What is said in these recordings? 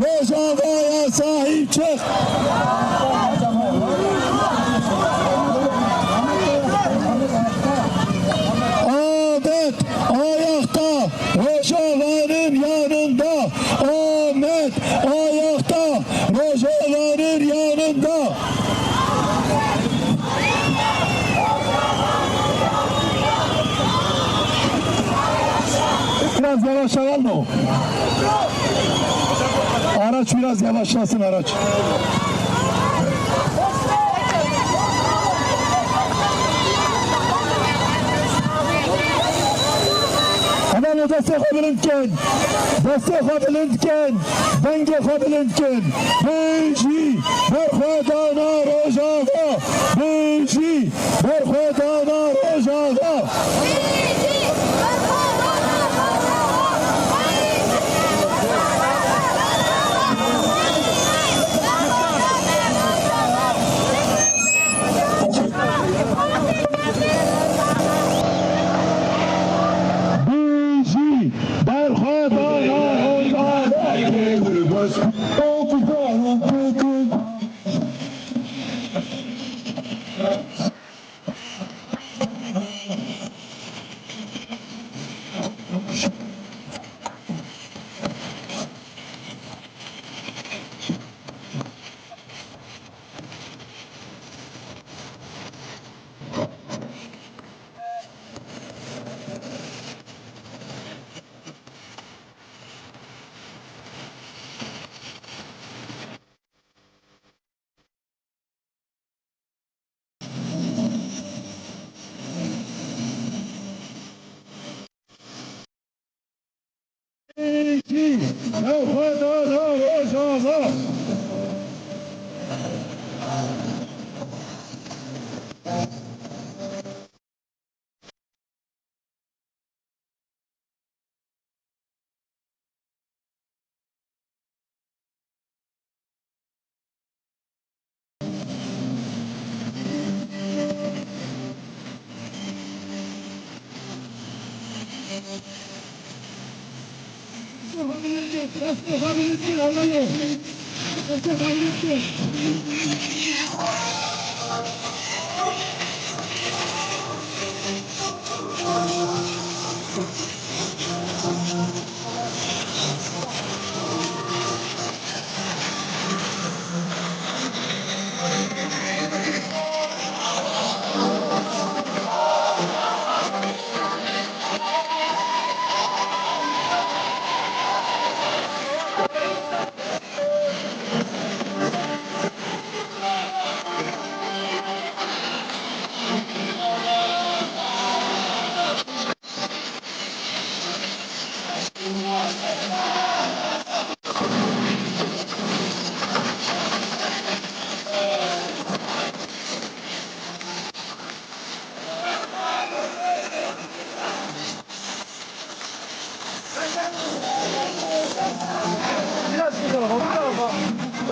Rojava'ya sahip çık. Ahmet ayakta, Rojava'nın yanında. Ahmet ayakta, Rojava'nın yanında. Biraz yavaşlayalım mı? Araç biraz yavaşlasın araç. Hemen destek olunken, denge olunken, Beji, Berhudana Rojava, Beji, Berhudana Rojava.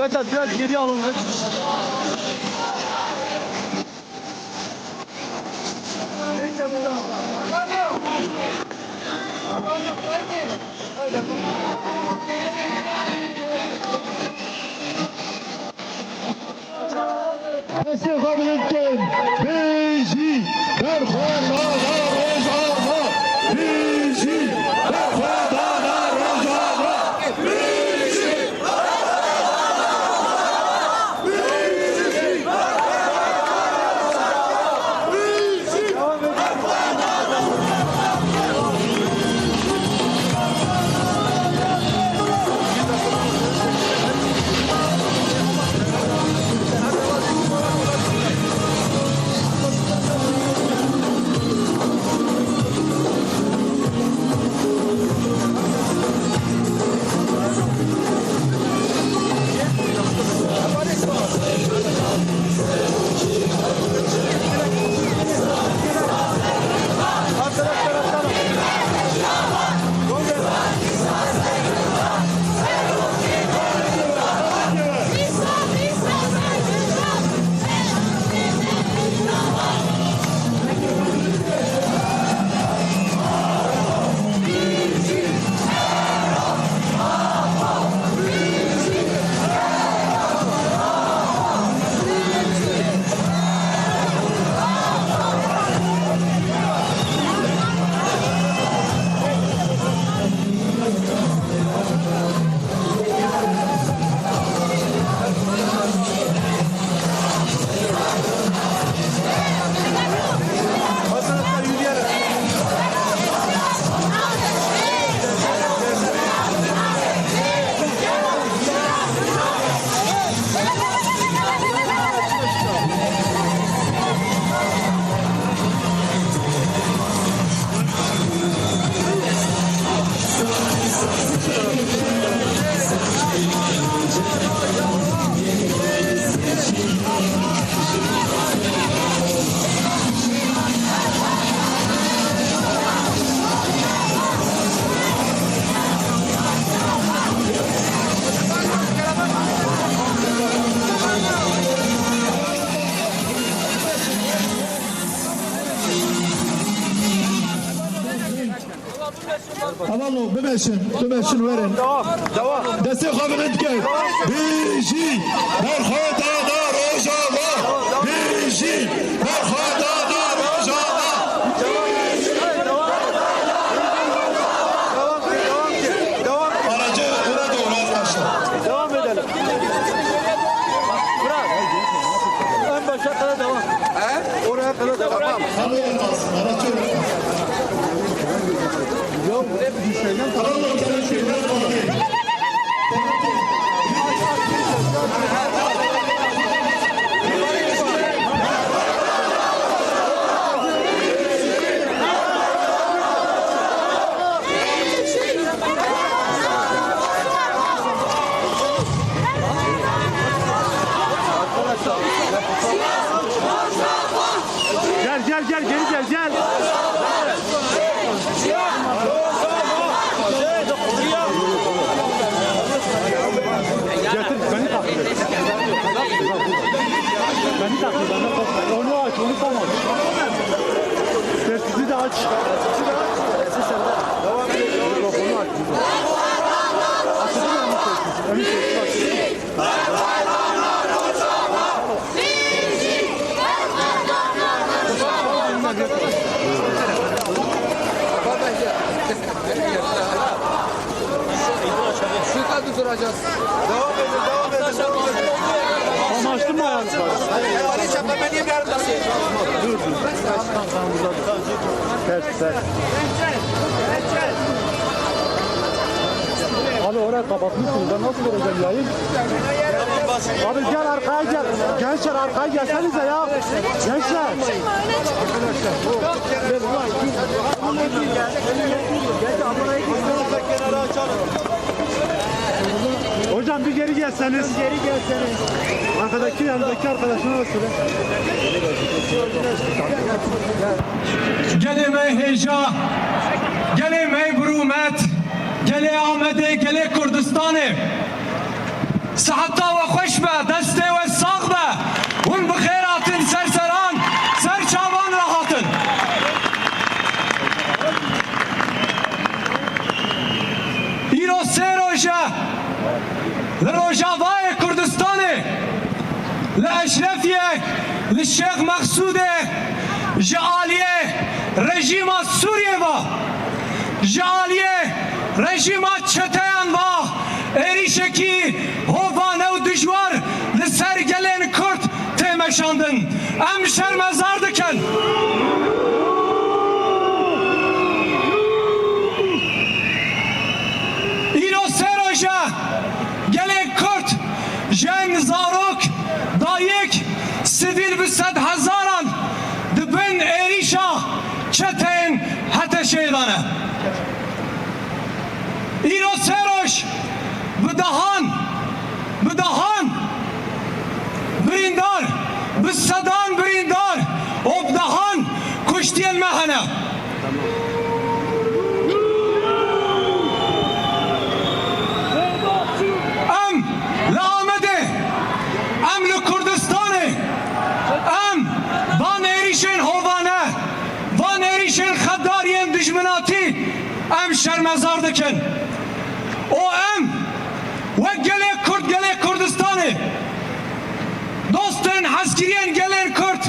Evet, biraz geri alın. Destek olunken, Beji, Berhudana Rojava, Beji, Berhudana Rojava, Beji. Alo bemeşin verin. Deste kabinetke. Biji merhada da rojava. Biji merhada da rojava. Aracı öne doğru arkadaşlar. Devam edelim. Bırak. En başa kadar devam. Oraya kadar devam. Kamerayı alsın. Aracı öne. Yok hep bir şeyden Allah'ım sana şeyler var. Gel geri gel. Getir beni takip et. Beni takip et. Onu aç, onu tam aç. Sessizi de aç. Devam edelim. Mikrofonu aç. Açıldı mı onun sessiz? Emin sessiz aç. Şurada duracağız. Devam edin. Ama açtın mı ayağını? Bari çaplamaya niye bir yardım Dur. Tamam burada dur. Ters. Abi oraya kapatmışsınız. Ben nasıl vereceğim yayın? Abi gel arkaya gel. Gençler arkaya gelsenize ya. Gençler. Hocam bir geri gelseniz. Arkadaki yanındaki arkadaşına da söyle. گله می هجا گله می برومت گله آمده گله کردستانه صحتا و خوش به دسته و ساق به اون بخیراتن سرسران سرچاوان راحتن ایرو سه روژه لروژاوای کردستانه لاشرفیه لشیخ مقصوده جعالیه رژیم سوریه و جعالیه رژیم چتیان و ایریشکی هوانه و دجوار لسر گلین کرد تیمشاندن ام شرمزار دکن ایرو سه روژه گلین کرد جن زاروک دایک سیویل به 100,000 دبن ایریشا چتین حتی شیدانه ایرو سروش بدهان بریندار بصدان بریندار و بدهان کشتی المهنه ام لآمده ام لکردستانه ام بان ایریشن هوانه بان ایریشن خدارین دشمناتی ام شرمزار دکن او ام و گله کردستانه دوستن حسکرین گلین کرد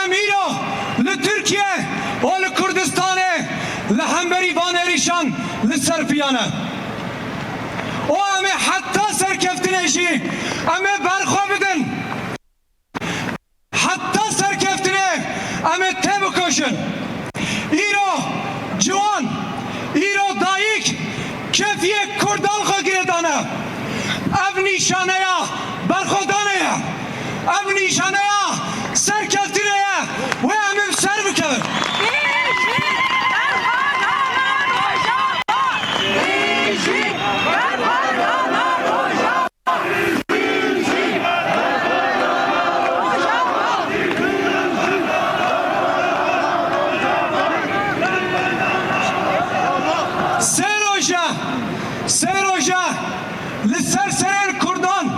ام ایرو لترکیه و لکردستانه لهمبری بان ایریشان لسرپیانه او ام حتی سرکفتنشی ام برخوا بدن حتی سرکفتنه ام تبو کشن ایرو جوان ایرو دایک کفیه کردان خو گردانه اب نیشانه یا برخودانه یا اب نیشانه یا سرکفتنه یا و امیم سر بکن سروجه لسر سرین کردان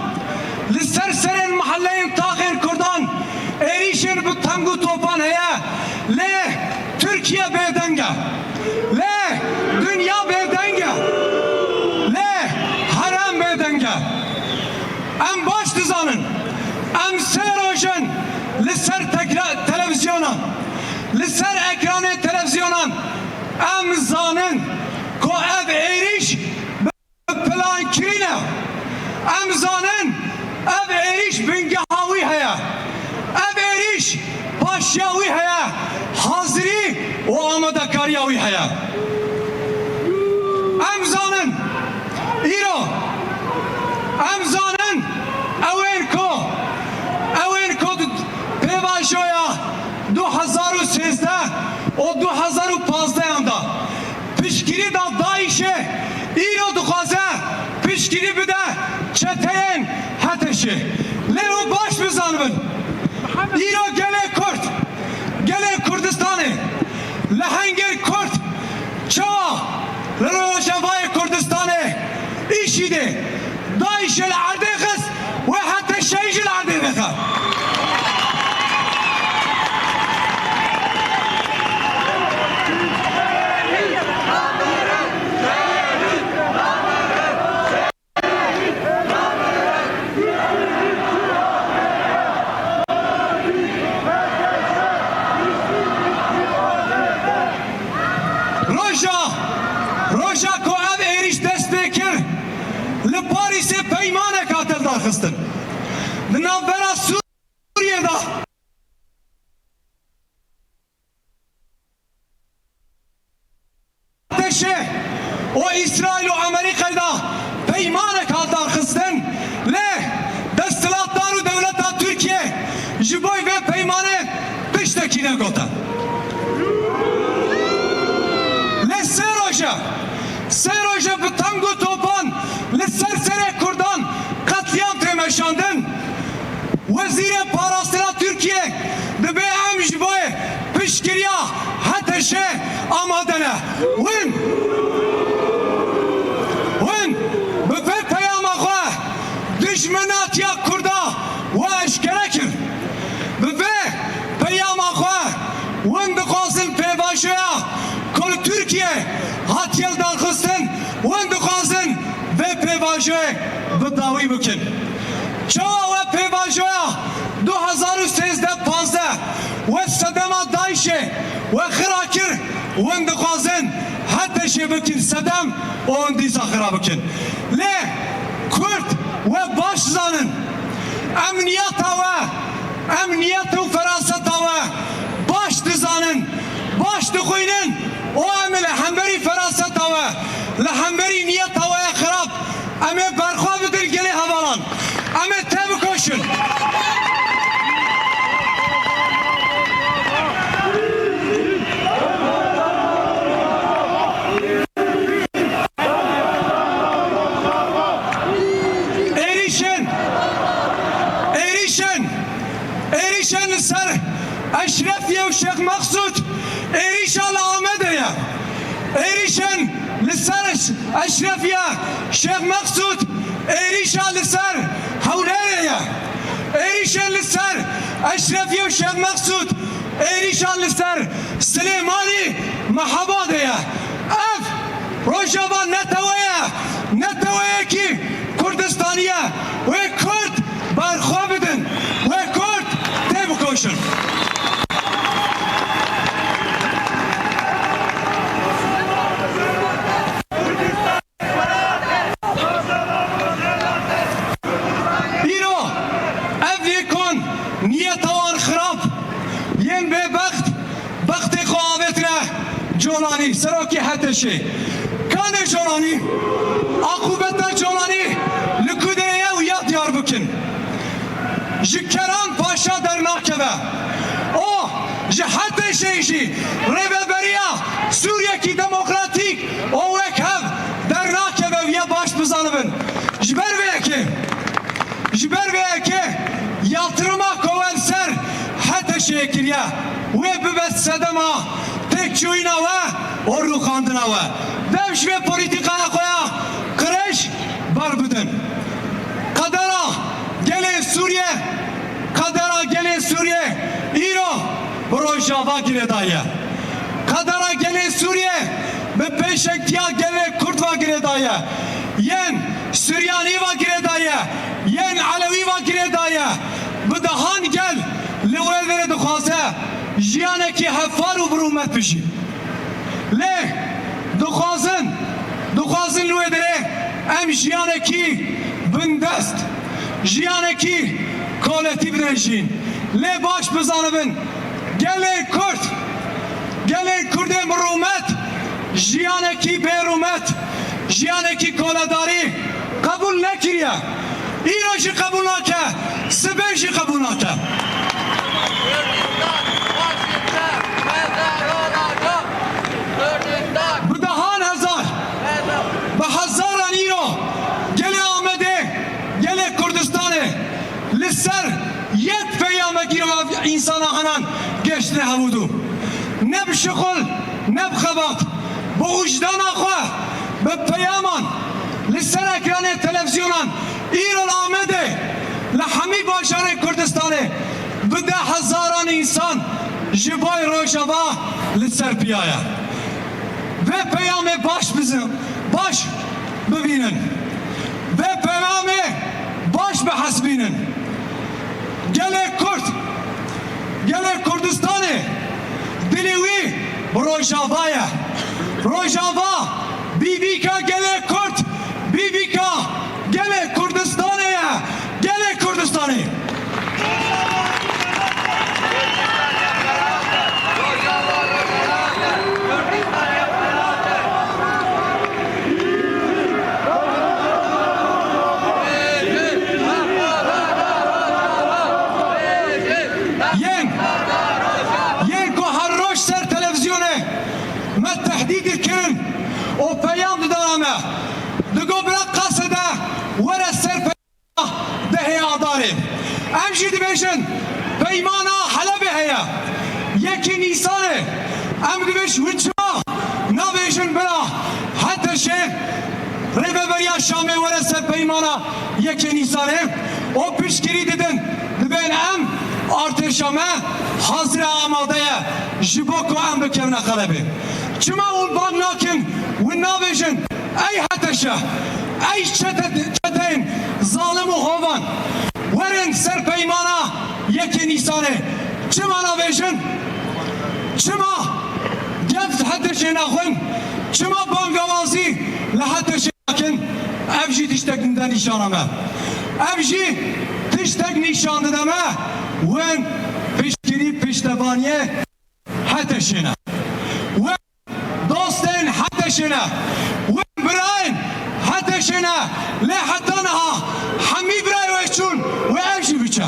لسر سرین محله تاخیر کردان ایریشن bu tangu topan heye le Türkiye bedenge le dünya bedenge denge. Em baş dizanın, em serojun liser televizyona, liser ekranı televizyona, em zanın ko ev eriş plan kirine, em zanın ev eriş bingehavi haya, ev eriş paşyavi haya, hazri o amadakariyavi haya. Em zanın İro, em zanın ewen ko pevajoya 2013 o 2015 da pişkiri da Daiş'e İro dukhaze pişkiri bide çeteyen hateşi lero baş bizanbın İro gele Kurt gele Kurdistan'ı lehenger Kurt çava lero şevaya Kurdistan'ı işidi Daiş'e l'ardekız ve hatta şeyci l'ardekız. Roja ko ev eriş dest bekir li Paris'e peymane katil darxistin. Li navbera Suriye'da ateşe o İsrail o Amerika'da peymane katil darxistin. Le destilatdaru devleta Türkiye jiboy ve peymane piştekine gota. Le Seroja bu tango topan le sersere kurdan katliam temeşandın. Vezire parasıyla Türkiye de be amjboy pişkiriya hateşe amadene. Win be peyama khwa düşmenat ya kurda ve eşkerekir. Be peyama khwa win de qasım pevaşoya kol Türkiye hatiyel darxistin wen dixwazin vê pêvajoyê bi dawî bikin. Çawa we pêvajoya 2013-15 we sedema Daişê we xira kir wen dixwazin heteşê bikin sedem wan dîsa xira bikin. Lê Kurt we baş zanin emniyeta û feraseta we baş dizanin baş dixwînin o em li hemberî feraseta we li hemberî niyeta we xirab em ê berxwe bidin gelê hevalan em ê te bikoşin. Erişen li ser Eşrefiye û Şeyh Meksud Erişa li Amedê Erişen li ser Eşrefiye Şeyh Meksud Erişa li ser Hewlêrê Erişen li ser Eşrefiye û Şeyh Meksud Erişa li ser Silêmanî Mehabadê ev rojava neteweyekî Kurdistanî wê Kurd berxwe bidin wê Kurd tê bikoşin. Jolani, Serokê Heteşê, Kanê Jolani, Akûbeta Jolani, li Kudeyê û ya Diyarbikir. Ji Keran Paşa dernakeve. O ji Heteşê jî rêveberiya Sûriyekî demokratîk o wek hev dernakeve ya baş bizanibin. Ji ber vê yekê yatırıma koven ser Heteşê kiriye. Wê bibe sedema tekçoyina ve orluqandina ve devş ve politikaya koya kreş bar bidin. Kadera gelin Suriye İro Rojava giredaya. Kadera gelin Suriye ve peşektiya gelin Kurtva giredaya. Yen Süryani ve giredaya, yen Alevi ve giredaya, bu dahan gel, lewelvere dukhaze, jiyaneki heffar u brumet bişi. Le, dukhazın lewedere, em jiyaneki bindest, jiyaneki kolektif rejin. Le baş bizanibin, gelin Kürt, gelin Kürt'e mrumet, jiyaneki berumet, jiyaneki koladari kabul nekiriye. İroşi kabul nake, sibeşi kabul nake. Bu dahan hazar, bu hazaran iro, gele Ahmet'e, gele Kürdistan'e, lisser yek peyame giro insana hanan geçti havudu. Ne bşıkul, ne bxabat, bu ucdan akva, bu peyaman, lisser ekranı televizyonan, İrol Ahmet'e, lahami başarı Kürdistan'e, bu da hazaran insan, jibay rojava, lisser piyaya. Ve peyame baş bizim, baş bibinin. Ve peyame baş behasbinin. Gele Kürt, gele Kürdistan'ı, dilevi Rojava'ya. Rojava, Bibika gele Kürt, Bibika gele Kürdistan'a, gele Kürdistan'a. O peyam didame digo bırak kasede vere ser peyama dehe adarı emşi dibêjin peymana Halep'e heye yekî Nisan'ı em dibêj hûçma nabêjin bira hatta şey rêveberiya Şamê vere ser peymana yekî Nisan'ı o piştgirî didin dibên em artêşa me hazir amadeye ji bo ku em bikevne Halep'ê. Çima û bang nakin wî nabêjin ey heteşe ey çeteyên zalim û hovan werin ser peymana yekê Nîsanê çima nabêjin çima geft heteşê naxwin çima bangawazî li heteşê nakin ev jî tiştek de nîşana me ev jî tiştek nîşan dide me wên piştgirî piştevaniyê heteşê ne dostên heteşê ne wên birayên heteşê ne lê heta niha hemî birayê wê çûn wê ev jî biçe.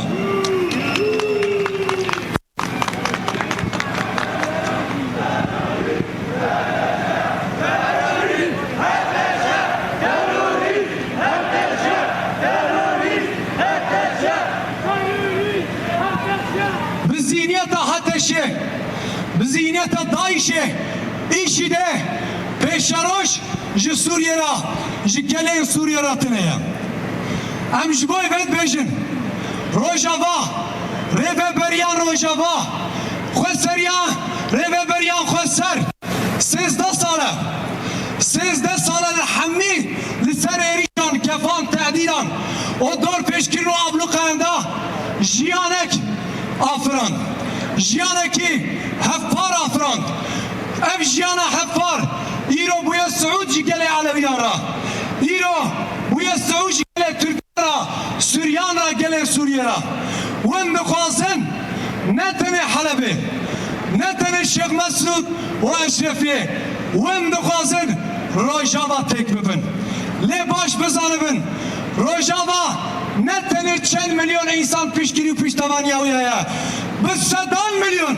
Bi zihniyeta heteşê, bi zihniyeta Daişê İşi de peşaroş ji Suriye'ra, ji gelên Suriye ratıneye. Em ji bo evet bêjin, Rojava, rêveberiyan Rojava, xweseriyan, rêveberiyan xweser, 13 sale li hemî li ser êrişan, kefan, tehdîdan, o dor pêşkirin û abluqeyan da jiyanek afirand, jiyanekî hevpar afirand. Ev jiyana heffar îro bûye Suud ji gelê Aleviyan ra îro bûye Suud ji gelê Tirkiye ra Sûriyan ra gelê Sûriye ra wên dixwazin ne tenê Helepê ne tenê Şêx Mesûd û Eşrefiyê wên dixwazin Rojava têk bibin lê baş bizanibin Rojava ne tenê çend milyon insan piştgirî û piştevaniya wî heye bi sedan milyon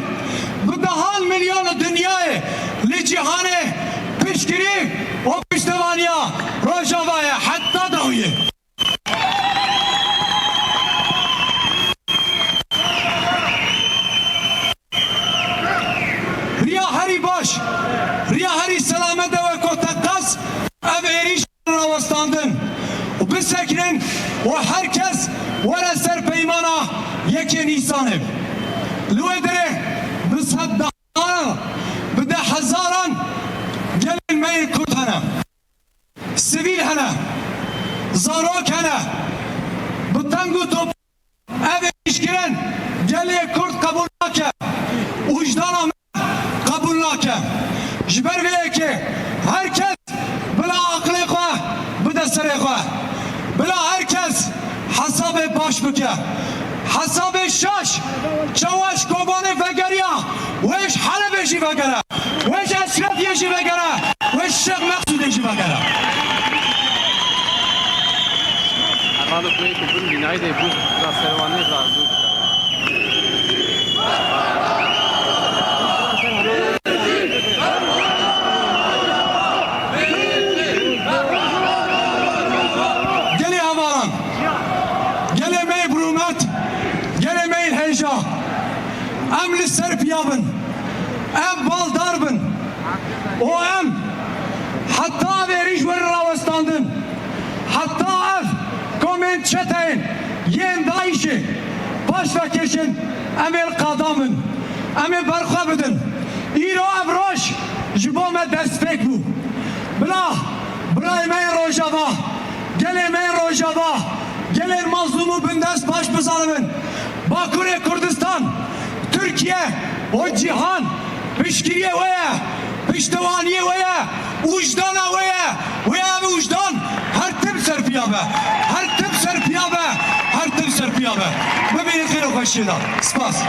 bi dehan milyona dünyayê li cîhanê piştgirî û piştevaniya Rojava'ya heta da wî ye. Riya herî baş, riya herî selamet ve kotekas ev êrîş rawestandin û bisekinin û herkes were ser peymana yekê Nîsanê. Li wê derê bi seddahan bi de hezaran gelên me Kürt hene, sivîl hene, zarokene bu tengu top ev işkiren geliye kurt kabul nake ucdana kabul nake jiber ve ki herkes bila aklı kwa bu da sere kwa bila herkes hesabı baş bike hesabı şaş çavaş kobane fekeriya veş halebe jî vekere veş eşrefiye jî vekere veş Şeyh Meksudê jî vekere Halı koyu kupun binayı da bu raservanı razı. Geli havalan geli mey brumet geli mey heja em li ser piyabın em baldarbın o em hatta veriş verir ravastandın hatta ev komün çeteyin yen dayışı başvekişin emel kadamın emel berkabıdın İro evroş jibome despek bu bla emeğin rojava gel emeğin rojava gelin mazlumu bindes baş bizanımın Bakure Kurdistan Türkiye o cihan pişkiriye veye piştevaniye veye ucdana veye ve ucdan her tip serpiyabe her tip serpiyabe her tip serpiyabe bebeni khir hoşina spas